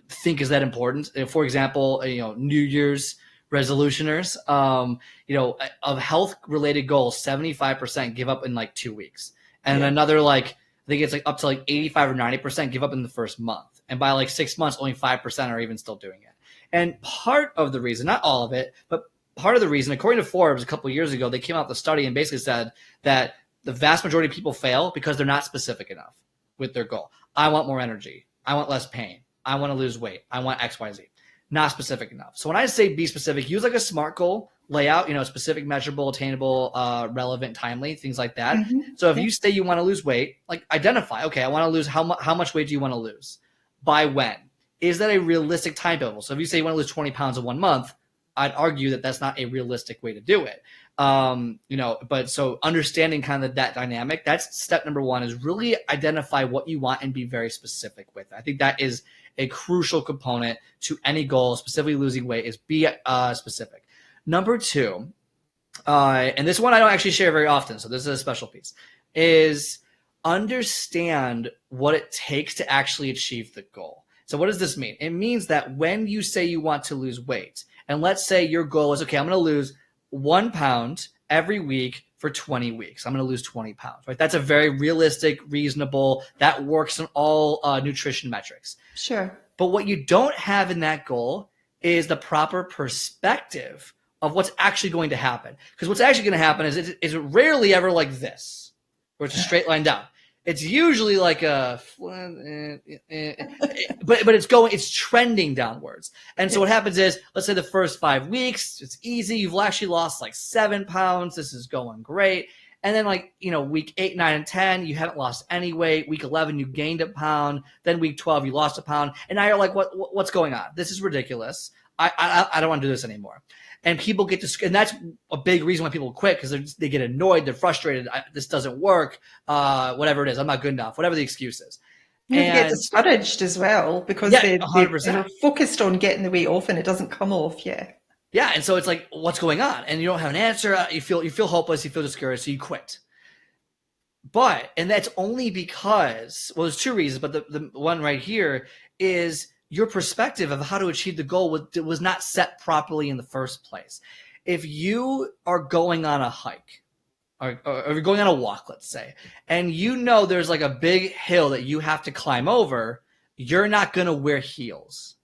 think is that important. For example, New Year's resolutioners, of health related goals, 75% give up in like 2 weeks. And another, I think it's up to 85 or 90% give up in the first month. And by 6 months, only 5% are even still doing it. And part of the reason, not all of it, but part of the reason, according to Forbes a couple of years ago, they came out with a study and basically said that the vast majority of people fail because they're not specific enough with their goal. I want more energy. I want less pain. I want to lose weight. I want X, Y, Z. Not specific enough. So when I say be specific, use like a SMART goal layout, specific, measurable, attainable, relevant, timely, things like that. Mm-hmm. So if you say you want to lose weight, like identify, okay, I want to lose how much weight do you want to lose? By when? Is that a realistic timetable? So if you say you want to lose 20 pounds in 1 month, I'd argue that that's not a realistic way to do it. But so understanding kind of that dynamic, that's step number one, is really identify what you want and be very specific with it. I think that is a crucial component to any goal, specifically losing weight, is be specific. Number two, and this one I don't actually share very often, so this is a special piece, is understand what it takes to actually achieve the goal. So what does this mean? It means that when you say you want to lose weight, and let's say your goal is, okay, I'm going to lose 1 pound every week for 20 weeks. I'm going to lose 20 pounds, right? That's a very realistic, reasonable, that works in all nutrition metrics. Sure. But what you don't have in that goal is the proper perspective of what's actually going to happen. Because what's actually going to happen is rarely ever like this, where it's a straight line down. It's usually like a, but it's trending downwards. And so what happens is, let's say the first 5 weeks, it's easy. You've actually lost like 7 pounds. This is going great. And then week 8, 9, and 10, you haven't lost any weight. Week 11, you gained a pound. Then week 12, you lost a pound. And now you're like, what's going on? This is ridiculous. I don't want to do this anymore. And people get to, and that's a big reason why people quit, because they get annoyed, they're frustrated. This doesn't work. Whatever it is, I'm not good enough. Whatever the excuse is. You get discouraged as well, because they're focused on getting the weight off and it doesn't come off. Yeah. Yeah, and so it's like, what's going on? And you don't have an answer. You feel hopeless. You feel discouraged, so you quit. And that's only because, well, there's two reasons, but the one right here is your perspective of how to achieve the goal was not set properly in the first place. If you are going on a hike, or you're going on a walk, let's say, and there's like a big hill that you have to climb over, you're not going to wear heels.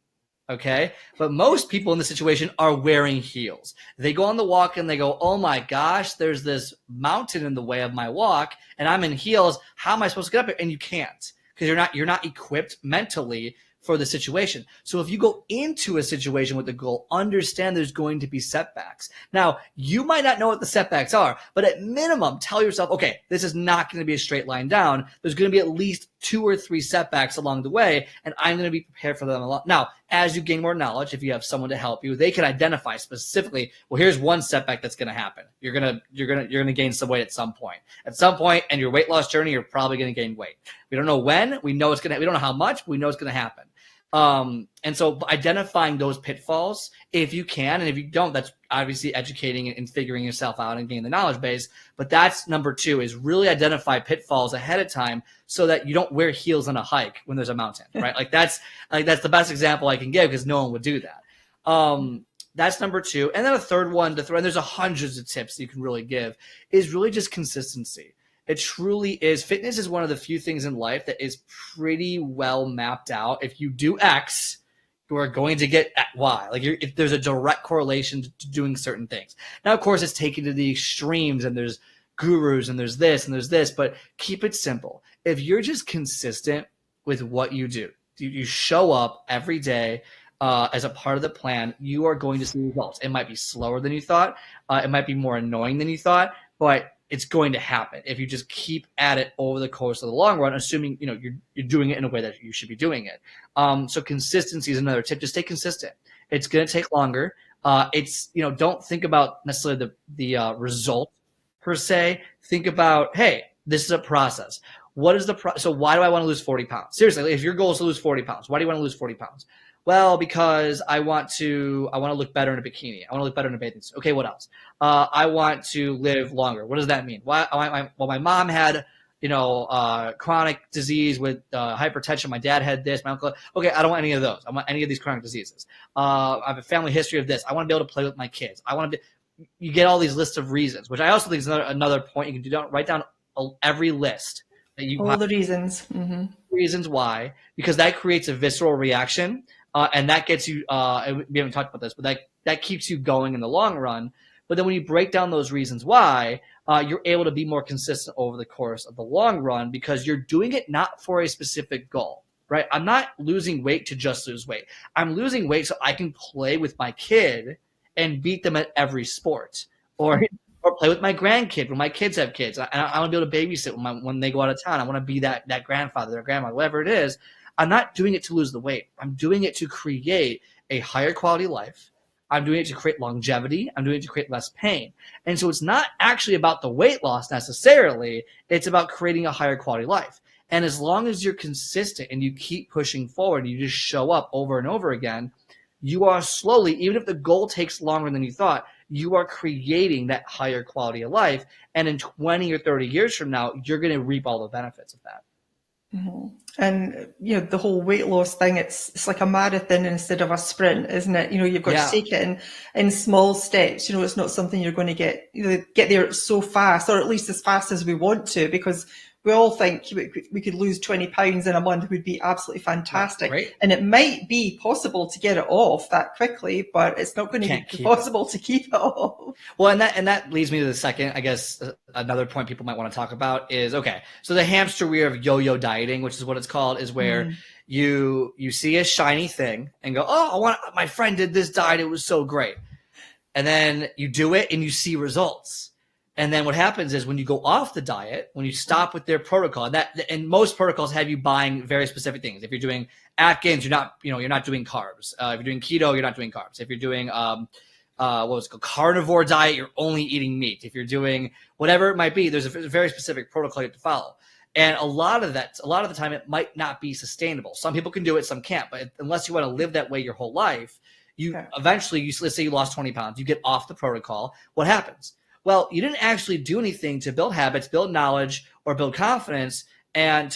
Okay. But most people in this situation are wearing heels. They go on the walk and they go, oh my gosh, there's this mountain in the way of my walk and I'm in heels. How am I supposed to get up here? And you can't, because you're not equipped mentally for the situation. So if you go into a situation with the goal, understand there's going to be setbacks. Now, you might not know what the setbacks are, but at minimum, tell yourself, okay, this is not going to be a straight line down. There's going to be at least 2 or 3 setbacks along the way, and I'm going to be prepared for them a lot. Now, as you gain more knowledge, if you have someone to help you, they can identify specifically, well, here's one setback that's going to happen. You're going to gain some weight at some point. At some point in your weight loss journey, you're probably going to gain weight. We don't know when. We know we don't know how much, but we know it's going to happen. And so identifying those pitfalls, if you can, and if you don't, that's obviously educating and figuring yourself out and gaining the knowledge base. But that's number 2, is really identify pitfalls ahead of time so that you don't wear heels on a hike when there's a mountain, right? That's the best example I can give, because no one would do that. That's number 2. And then a third one and there's hundreds of tips you can really give, is really just consistency. It truly is. Fitness is one of the few things in life that is pretty well mapped out. If you do X, you are going to get Y. If there's a direct correlation to doing certain things. Now, of course, it's taken to the extremes, and there's gurus, and there's this, and there's this, but keep it simple. If you're just consistent with what you do, you show up every day as a part of the plan, you are going to see results. It might be slower than you thought. It might be more annoying than you thought, but it's going to happen if you just keep at it over the course of the long run, assuming you're doing it in a way that you should be doing it. So consistency is another tip. Just stay consistent. It's going to take longer. Don't think about necessarily the result per se. Think about, hey, this is a process. What is so why do I want to lose 40 pounds? Seriously, if your goal is to lose 40 pounds, why do you want to lose 40 pounds? Well, because I want to look better in a bikini. I want to look better in a bathing suit. Okay, what else? I want to live longer. What does that mean? Well, my mom had, chronic disease with hypertension. My dad had this. My uncle. Okay, I don't want any of those. I want any of these chronic diseases. I have a family history of this. I want to be able to play with my kids. You get all these lists of reasons, which I also think is another point you can do. Write down every list that you all the reasons. Mm-hmm. Reasons why, because that creates a visceral reaction. And that gets you, we haven't talked about this, but that keeps you going in the long run. But then when you break down those reasons why, you're able to be more consistent over the course of the long run because you're doing it not for a specific goal, right? I'm not losing weight to just lose weight. I'm losing weight so I can play with my kid and beat them at every sport, or play with my grandkid when my kids have kids. I want to be able to babysit when they go out of town. I want to be that grandfather, their grandmother, whatever it is. I'm not doing it to lose the weight. I'm doing it to create a higher quality life. I'm doing it to create longevity. I'm doing it to create less pain. And so it's not actually about the weight loss necessarily. It's about creating a higher quality life. And as long as you're consistent and you keep pushing forward, you just show up over and over again, you are slowly, even if the goal takes longer than you thought, you are creating that higher quality of life. And in 20 or 30 years from now, you're going to reap all the benefits of that. Mm-hmm. And the whole weight loss thing, it's like a marathon instead of a sprint, isn't it? You've got to take it in small steps. It's not something you're going to get there so fast, or at least as fast as we want to, because we all think we could lose 20 pounds in a month would be absolutely fantastic. Right. And it might be possible to get it off that quickly, but it's not going to be possible to keep it off. Well, and that leads me to the second, I guess, another point people might want to talk about is, okay, so the hamster wheel of yo-yo dieting, which is what it's called, is where you see a shiny thing and go, oh, my friend did this diet, it was so great. And then you do it and you see results. And then what happens is when you go off the diet, when you stop with their protocol, and most protocols have you buying very specific things. If you're doing Atkins, you're not doing carbs. If you're doing keto, you're not doing carbs. If you're doing carnivore diet, you're only eating meat. If you're doing whatever it might be, there's a very specific protocol you have to follow. And a lot of the time, it might not be sustainable. Some people can do it, some can't. But unless you want to live that way your whole life, eventually, let's say you lost 20 pounds, you get off the protocol. What happens? Well, you didn't actually do anything to build habits, build knowledge, or build confidence, and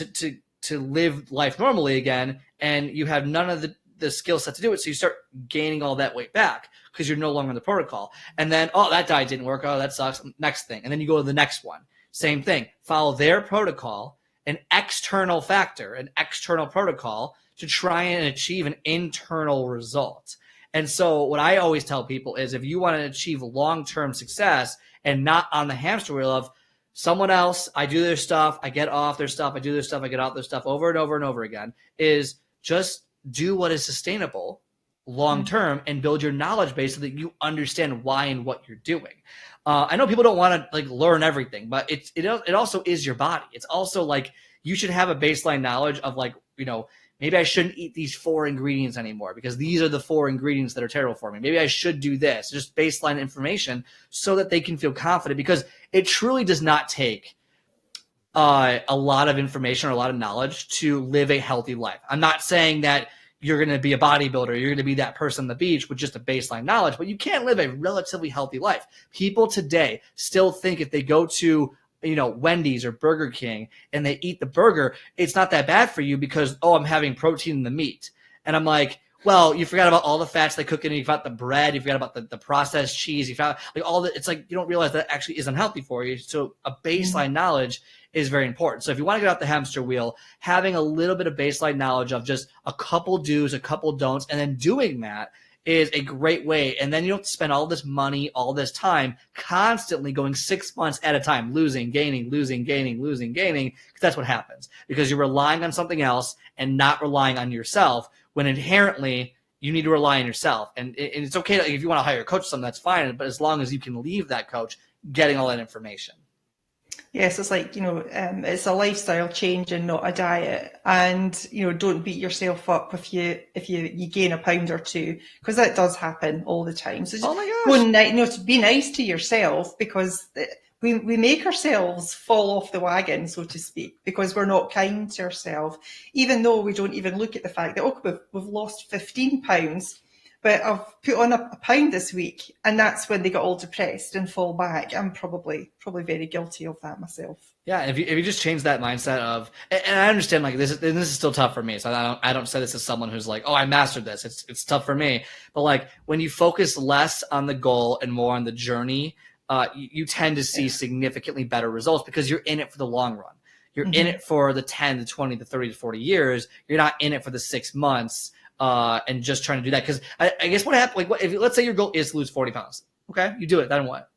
to live life normally again. And you have none of the skill set to do it. So you start gaining all that weight back because you're no longer in the protocol. And then, that diet didn't work. Oh, that sucks. Next thing. And then you go to the next one. Same thing. Follow their protocol, an external factor, an external protocol to try and achieve an internal result. And so what I always tell people is if you want to achieve long-term success and not on the hamster wheel of someone else, I do their stuff, I get off their stuff, I do their stuff, I get off their stuff over and over and over again, is just do what is sustainable long-term and build your knowledge base so that you understand why and what you're doing. I know people don't want to learn everything, but it also is your body. It's also like you should have a baseline knowledge of maybe I shouldn't eat these 4 ingredients anymore because these are the 4 ingredients that are terrible for me. Maybe I should do this, just baseline information so that they can feel confident, because it truly does not take a lot of information or a lot of knowledge to live a healthy life. I'm not saying that you're going to be a bodybuilder, you're going to be that person on the beach with just a baseline knowledge, but you can live a relatively healthy life. People today still think if they go to Wendy's or Burger King and they eat the burger, it's not that bad for you because, I'm having protein in the meat. And I'm like, well, you forgot about all the fats they cook in it. You forgot the bread. You forgot about the processed cheese. You forgot it's like you don't realize that actually is unhealthy for you. So a baseline knowledge is very important. So if you want to get out the hamster wheel, having a little bit of baseline knowledge of just a couple do's, a couple don'ts, and then doing that is a great way. And then you don't spend all this money, all this time constantly going 6 months at a time, losing, gaining, losing, gaining, losing, gaining, because that's what happens. Because you're relying on something else and not relying on yourself when inherently you need to rely on yourself. And it's okay if you want to hire a coach or something, that's fine. But as long as you can leave that coach getting all that information. Yes, it's like, it's a lifestyle change and not a diet. And, don't beat yourself up if you gain a pound or two, because that does happen all the time. So just to be nice to yourself, because we make ourselves fall off the wagon, so to speak, because we're not kind to ourselves, even though we don't even look at the fact that, we've lost 15 pounds. But I've put on a pound this week, and that's when they get all depressed and fall back. I'm probably very guilty of that myself. Yeah, if you just change that mindset of, and I understand this is still tough for me. So I don't say this as someone who's like, I mastered this. It's tough for me. But when you focus less on the goal and more on the journey, you tend to see significantly better results because you're in it for the long run. You're in it for the 10 to 20 to 30 to 40 years. You're not in it for the 6 months. And just trying to do that. Because I guess what happened, if let's say your goal is to lose 40 pounds. Okay, you do it. Then what?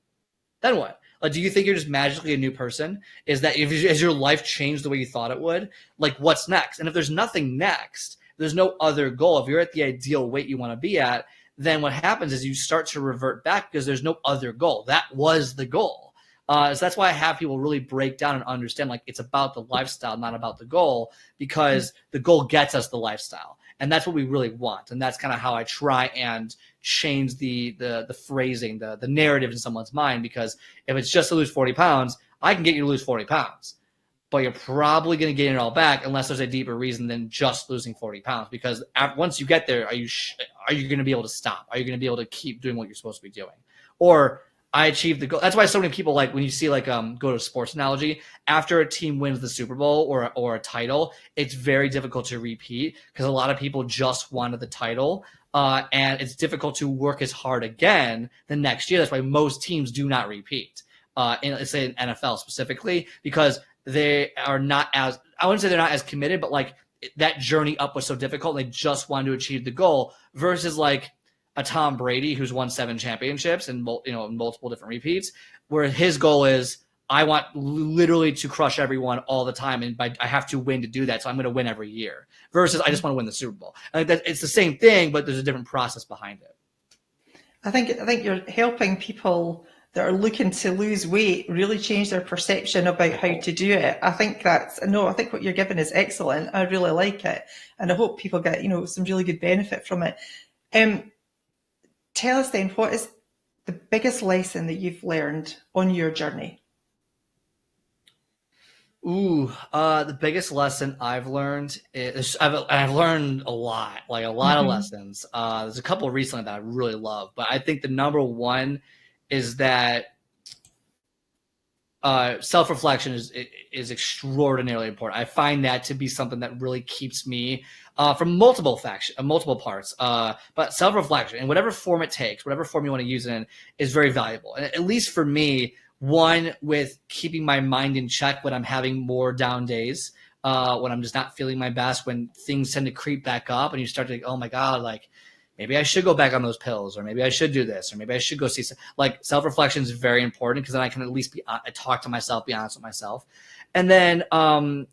Do you think you're just magically a new person? Is that has your life changed the way you thought it would? Like, what's next? And if there's nothing next, there's no other goal. If you're at the ideal weight you want to be at, then what happens is you start to revert back because there's no other goal. That was the goal. So that's why I have people really break down and understand, like, it's about the lifestyle, not about the goal, because the goal gets us the lifestyle. And that's what we really want. And that's kind of how I try and change the phrasing, the narrative in someone's mind, because if it's just to lose 40 pounds, I can get you to lose 40 pounds. But you're probably going to gain it all back unless there's a deeper reason than just losing 40 pounds. Because once you get there, are you going to be able to stop? Are you going to be able to keep doing what you're supposed to be doing? Or I achieved the goal. That's why so many people, like, when you see, like, go to a sports analogy, after a team wins the Super Bowl or a title, it's very difficult to repeat because a lot of people just wanted the title. And it's difficult to work as hard again the next year. That's why most teams do not repeat. Let's say in NFL specifically, because they are not as, I wouldn't say they're not as committed, but like that journey up was so difficult. They just wanted to achieve the goal versus like a Tom Brady who's won 7 championships and multiple different repeats, where his goal is, I want literally to crush everyone all the time, and I have to win to do that, so I'm going to win every year. Versus I just want to win the Super Bowl. It's the same thing, but there's a different process behind it. I think you're helping people that are looking to lose weight really change their perception about how to do it. I think what you're giving is excellent. I really like it, and I hope people get some really good benefit from it. Tell us then, what is the biggest lesson that you've learned on your journey? The biggest lesson I've learned is I've learned a lot, like a lot of lessons. There's a couple recently that I really love, but I think the number one is that self-reflection is extraordinarily important. I find that to be something that really keeps me from multiple parts. But self-reflection, in whatever form it takes, whatever form you want to use it in, is very valuable. And at least for me, one, with keeping my mind in check when I'm having more down days, when I'm just not feeling my best, when things tend to creep back up and you start to think, oh my God, like, maybe I should go back on those pills, or maybe I should do this, or maybe I should go see some, like, self-reflection is very important because then I can at least talk to myself, be honest with myself. And then when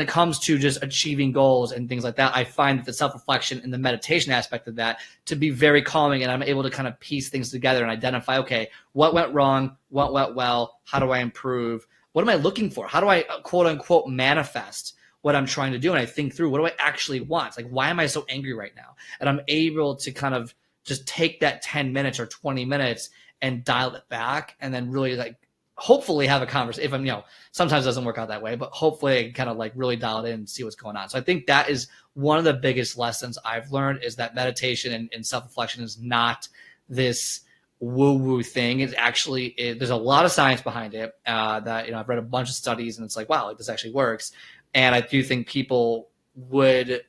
it comes to just achieving goals and things like that, I find the self-reflection and the meditation aspect of that to be very calming, and I'm able to kind of piece things together and identify, okay, what went wrong, what went well, how do I improve, what am I looking for, how do I quote unquote manifest what I'm trying to do, and I think through, what do I actually want? Like, why am I so angry right now? And I'm able to kind of just take that 10 minutes or 20 minutes and dial it back, and then really, like, hopefully have a conversation. If I'm, sometimes it doesn't work out that way, but hopefully I can kind of like really dial it in and see what's going on. So I think that is one of the biggest lessons I've learned, is that meditation and self-reflection is not this woo-woo thing. It's actually, there's a lot of science behind it that, I've read a bunch of studies, and it's like, wow, like, this actually works. And I do think people would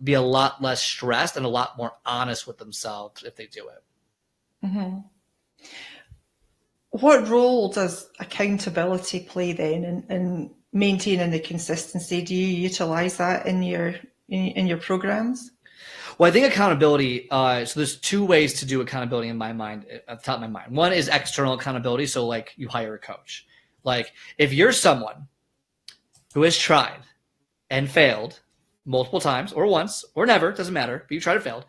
be a lot less stressed and a lot more honest with themselves if they do it. Mm-hmm. What role does accountability play then in maintaining the consistency? Do you utilize that in your programs? Well, I think accountability, so there's 2 ways to do accountability in my mind, at the top of my mind. One is external accountability. So like, you hire a coach. Like, if you're someone who has tried and failed multiple times, or once, or never, doesn't matter, but you tried and failed,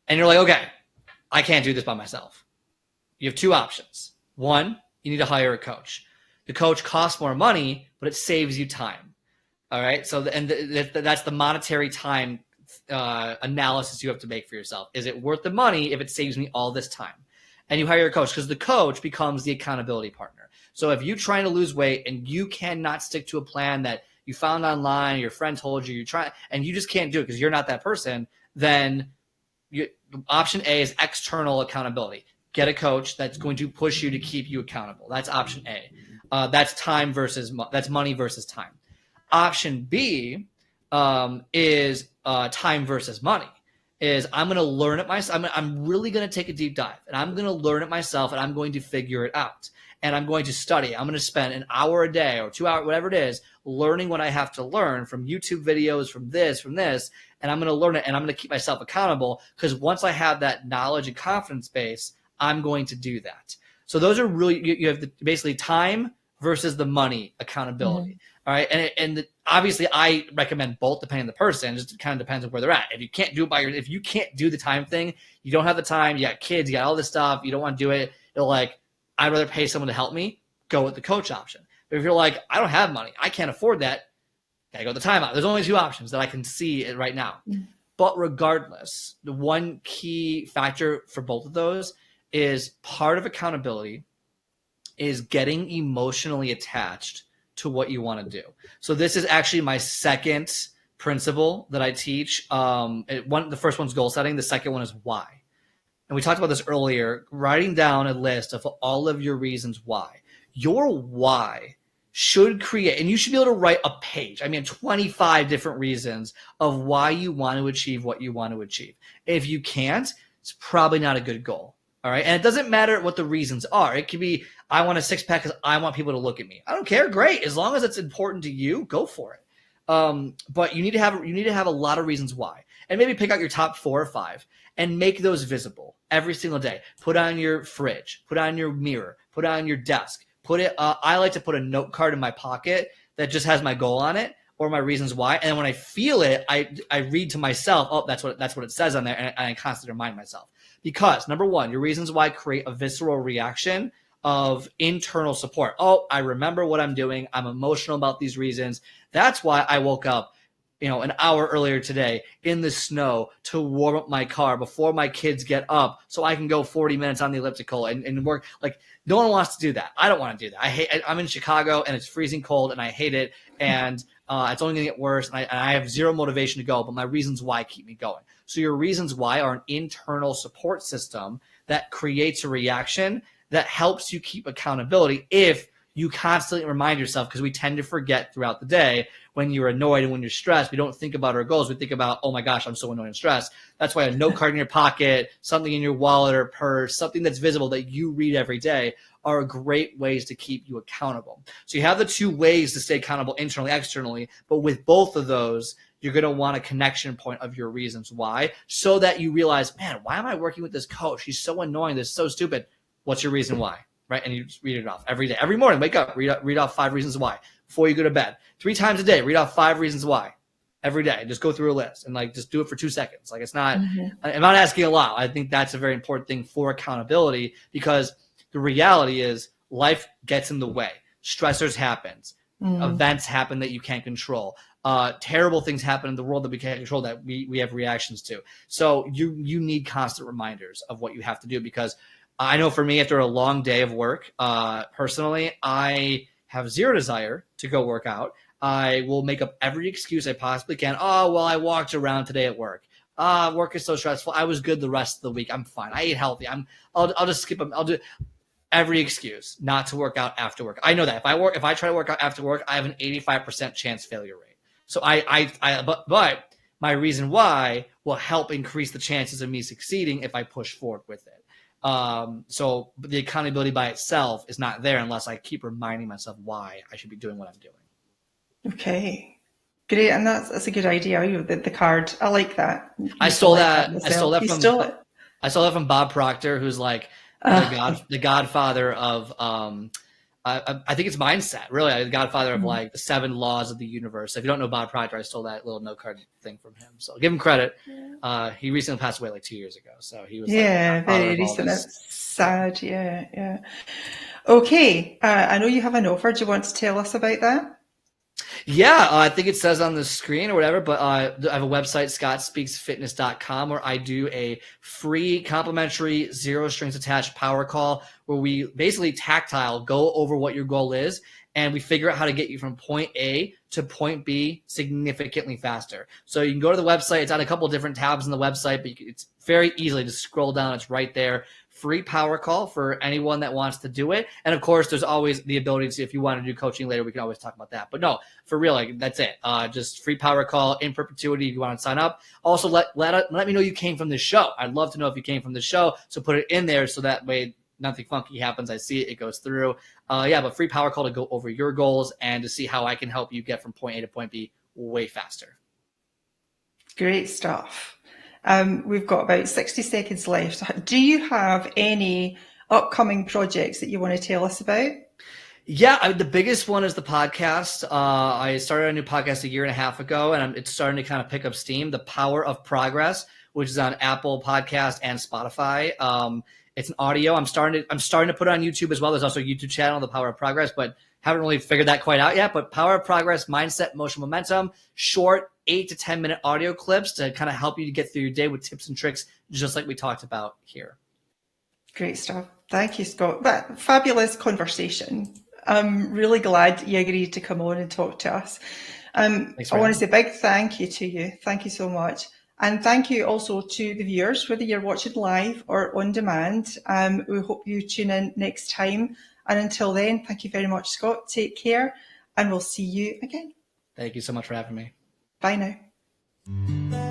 and you're like, okay, I can't do this by myself. You have 2 options. One, you need to hire a coach. The coach costs more money, but it saves you time. All right. So, that's the monetary time analysis you have to make for yourself. Is it worth the money if it saves me all this time? And you hire a coach, because the coach becomes the accountability partner. So if you're trying to lose weight and you cannot stick to a plan that you found online, your friend told you, and you just can't do it because you're not that person, then option A is external accountability. Get a coach that's going to push you to keep you accountable. That's option A. That's that's money versus time. Option B is time versus money. Is I'm going to learn it myself. I'm really going to take a deep dive, and I'm going to learn it myself, and I'm going to figure it out. And I'm going to study. I'm going to spend an hour a day or 2 hours, whatever it is, learning what I have to learn from YouTube videos, from this, and I'm going to learn it, and I'm going to keep myself accountable, because once I have that knowledge and confidence base, I'm going to do that. So those are really, you have basically time versus the money accountability. All right. And obviously I recommend both depending on the person. It just kind of depends on where they're at. If you can't do it if you can't do the time thing, you don't have the time, you got kids, you got all this stuff, you don't want to do it. You're like, I'd rather pay someone to help me, go with the coach option. But if you're like, I don't have money, I can't afford that, gotta go the timeout. There's only two options that I can see right now. But regardless, the one key factor for both of those is part of accountability is getting emotionally attached to what you want to do. So this is actually my second principle that I teach. The first one's goal setting. The second one is why. And we talked about this earlier, writing down a list of all of your reasons why. Your why should create, and you should be able to write a page. 25 different reasons of why you want to achieve what you want to achieve. If you can't, it's probably not a good goal. All right. And it doesn't matter what the reasons are. It could be, I want a six pack because I want people to look at me. I don't care. Great. As long as it's important to you, go for it. But you need to have a lot of reasons why, and maybe pick out your top 4 or 5 and make those visible every single day. Put on your fridge, put on your mirror, put on your desk, I like to put a note card in my pocket that just has my goal on it or my reasons why. And then when I feel it, I read to myself, oh, that's what it says on there. And I constantly remind myself. Because number one, your reasons why create a visceral reaction of internal support. Oh, I remember what I'm doing. I'm emotional about these reasons. That's why I woke up, an hour earlier today in the snow to warm up my car before my kids get up so I can go 40 minutes on the elliptical and work. Like, no one wants to do that. I don't want to do that. I'm in Chicago and it's freezing cold and I hate it. And it's only going to get worse. And I have zero motivation to go, but my reasons why keep me going. So your reasons why are an internal support system that creates a reaction that helps you keep accountability if you constantly remind yourself, because we tend to forget throughout the day when you're annoyed and when you're stressed. We don't think about our goals. We think about, oh my gosh, I'm so annoyed and stressed. That's why a note card in your pocket, something in your wallet or purse, something that's visible that you read every day are great ways to keep you accountable. So you have the two ways to stay accountable internally, externally, but with both of those, you're going to want a connection point of your reasons why, so that you realize, man, why am I working with this coach? He's so annoying. This is so stupid. What's your reason why? Right? And you just read it off every day. Every morning, wake up, read off 5 reasons why. Before you go to bed, 3 times a day, read off 5 reasons why. Every day, just go through a list and just do it for 2 seconds. It's not, I'm not asking a lot. I think that's a very important thing for accountability, because the reality is life gets in the way. Stressors happens. Events happen that you can't control. Terrible things happen in the world that we can't control that we have reactions to. So you need constant reminders of what you have to do, because I know for me, after a long day of work, personally, I have zero desire to go work out. I will make up every excuse I possibly can. Oh, well, I walked around today at work. Work is so stressful. I was good the rest of the week. I'm fine. I ate healthy. I'll just skip them. I'll do every excuse not to work out after work. I know that if I try to work out after work, I have an 85% chance failure rate. So but my reason why will help increase the chances of me succeeding if I push forward with it. So the accountability by itself is not there unless I keep reminding myself why I should be doing what I'm doing. Okay, great. And that's a good idea. The card. I like that. I stole that from Bob Proctor, who's like the godfather of, I think it's mindset, really, the godfather of like the 7 laws of the universe. If you don't know Bob Proctor, I stole that little note card thing from him. So give him credit. He recently passed away like 2 years ago. So he was very recent. That's sad. Yeah. Okay. I know you have an offer. Do you want to tell us about that? Yeah, I think it says on the screen or whatever, but I have a website, scottspeaksfitness.com, where I do a free, complimentary, zero strings attached power call where we basically tactile go over what your goal is, and we figure out how to get you from point A to point B significantly faster. So you can go to the website. It's on a couple of different tabs on the website, but it's very easily just scroll down. It's right there. Free power call for anyone that wants to do it. And of course, there's always the ability to, if you want to do coaching later, we can always talk about that. But no, for real, that's it. Just free power call in perpetuity if you want to sign up. Also, let me know you came from this show. I'd love to know if you came from the show. So put it in there so that way nothing funky happens. I see it goes through. But free power call to go over your goals and to see how I can help you get from point A to point B way faster. Great stuff. We've got about 60 seconds left. Do you have any upcoming projects that you want to tell us about? Yeah, the biggest one is the podcast. I started a new podcast 1.5 years ago, and it's starting to kind of pick up steam. The Power of Progress, which is on Apple Podcast and Spotify. It's an audio. I'm starting to put it on YouTube as well. There's also a YouTube channel, The Power of Progress, but haven't really figured that quite out yet. But Power of Progress, mindset, emotional momentum, short 8 to 10 minute audio clips to kind of help you to get through your day with tips and tricks, just like we talked about here. Great stuff. Thank you, Scott. That fabulous conversation. I'm really glad you agreed to come on and talk to us. I want to say a big thank you to you. Thank you so much. And thank you also to the viewers, whether you're watching live or on demand. We hope you tune in next time. And until then, thank you very much, Scott. Take care, and we'll see you again. Thank you so much for having me. Bye now.